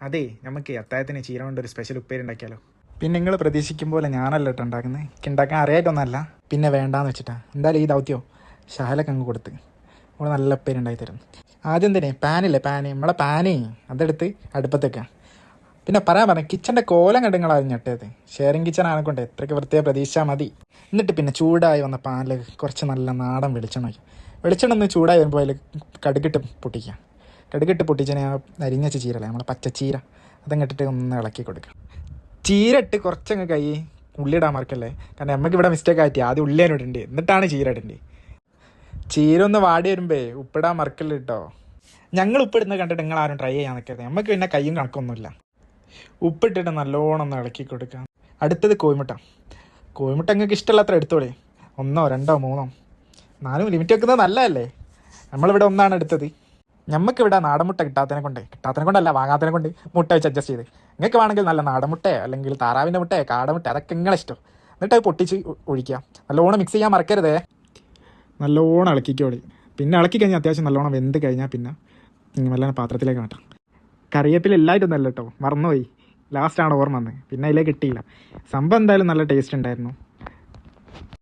അതെ, നമുക്ക് അത്താഴത്തിന് ചീര കൊണ്ട് ഒരു സ്പെഷ്യൽ ഉപ്പേരി ഉണ്ടാക്കിയാലോ? പിന്നെ നിങ്ങൾ പ്രതീക്ഷിക്കും പോലെ ഞാനല്ല കേട്ടോ ഉണ്ടാക്കുന്നത്. എനിക്ക് ഉണ്ടാക്കാൻ അറിയായിട്ടൊന്നല്ല, പിന്നെ വേണ്ടാന്ന് വെച്ചിട്ടാ. എന്തായാലും ഈ ദൗത്യോ ഷാലൊക്കെ അങ്ങ് കൊടുത്ത് നമ്മൾ നല്ല ഉപ്പേരി ഉണ്ടാക്കി തരുന്നു. ആദ്യം തന്നെ പാനില്ലേ, നമ്മളെ പാനേ അതെടുത്ത് അടുപ്പത്തേക്കാം. പിന്നെ പറയാൻ കിച്ചൻ്റെ കോലം കണ്ട് നിങ്ങൾ ആദ്യം ഞെട്ടത്. ഷെയറിങ് കിച്ചൺ ആണെക്കൊണ്ട് എത്രയ്ക്ക് വൃത്തിയായി പ്രതീക്ഷിച്ചാൽ മതി. എന്നിട്ട് പിന്നെ ചൂടായി വന്ന പാനിൽ കുറച്ച് നല്ല നാടൻ വെളിച്ചെണ്ണ ഒന്ന് ചൂടായി വരുമ്പോൾ അതിൽ കടുകിട്ട് പൊട്ടിക്കുക. കടുകിട്ട് പൊട്ടിച്ചതിന് അരിഞ്ഞ ചീരല്ലേ, നമ്മളെ പച്ചച്ചീര, അതങ്ങിട്ടിട്ട് ഒന്ന് ഇളക്കി കൊടുക്കുക. ചീര ഇട്ട് കുറച്ചങ്ങ് കൈ ഉള്ളിയിടാൻ മറക്കല്ലേ, കാരണം നമുക്കിവിടെ മിസ്റ്റേക്ക് ആയിട്ട് ആദ്യം ഉള്ളിയാണ് ഇടേണ്ടത്, എന്നിട്ടാണ് ചീര ഇടേണ്ടത്. ചീര ഒന്ന് വാടി വരുമ്പേ ഉപ്പിടാൻ മറക്കല്ല കേട്ടോ. ഞങ്ങൾ ഉപ്പിടുന്നത് കണ്ടിട്ട് നിങ്ങൾ ആരും ട്രൈ ചെയ്യാൻ നിൽക്കരുത്. നമുക്ക് പിന്നെ കയ്യും കണക്കൊന്നുമില്ല. ഉപ്പിട്ടിട്ട് നല്ലോണം ഒന്ന് ഇളക്കി കൊടുക്കാം. അടുത്തത് കോഴിമുട്ട നിങ്ങൾക്ക് ഇഷ്ടമുള്ളത്ര എടുത്തോളേ. 1, 2, 3, 4 ലിമിറ്റ് വെക്കുന്നത് നല്ലതല്ലേ. നമ്മളിവിടെ 1 എടുത്തത്. നമുക്കിവിടെ നാടൻ മുട്ട കിട്ടാത്തതിനെ കൊണ്ടല്ല, വാങ്ങാത്തതിനെ കൊണ്ട് മുട്ട വെച്ച് അഡ്ജസ്റ്റ് ചെയ്ത്. നിങ്ങൾക്ക് വേണമെങ്കിൽ നല്ല നാടൻ മുട്ടയോ അല്ലെങ്കിൽ താറാവിൻ്റെ മുട്ടയോ കാടമുട്ട, അതൊക്കെ നിങ്ങളിഷ്ടം. എന്നിട്ട് അത് പൊട്ടിച്ച് ഒഴിക്കുക. നല്ലോണം മിക്സ് ചെയ്യാൻ മറക്കരുതേ. നല്ലോണം ഇളക്കിക്കോളി. പിന്നെ ഇളക്കി കഴിഞ്ഞാൽ അത്യാവശ്യം നല്ലോണം വെന്ത് കഴിഞ്ഞാൽ പിന്നെ നല്ല പാത്രത്തിലേക്ക് മാറ്റാം. കറിവേപ്പില എല്ലായിട്ടൊന്നല്ല കേട്ടോ, മറന്നുപോയി. ലാസ്റ്റാണ് ഓർമ്മ വന്നത്, പിന്നെ അതിലേക്ക് കിട്ടിയില്ല. സംഭവം എന്തായാലും നല്ല ടേസ്റ്റ് ഉണ്ടായിരുന്നു.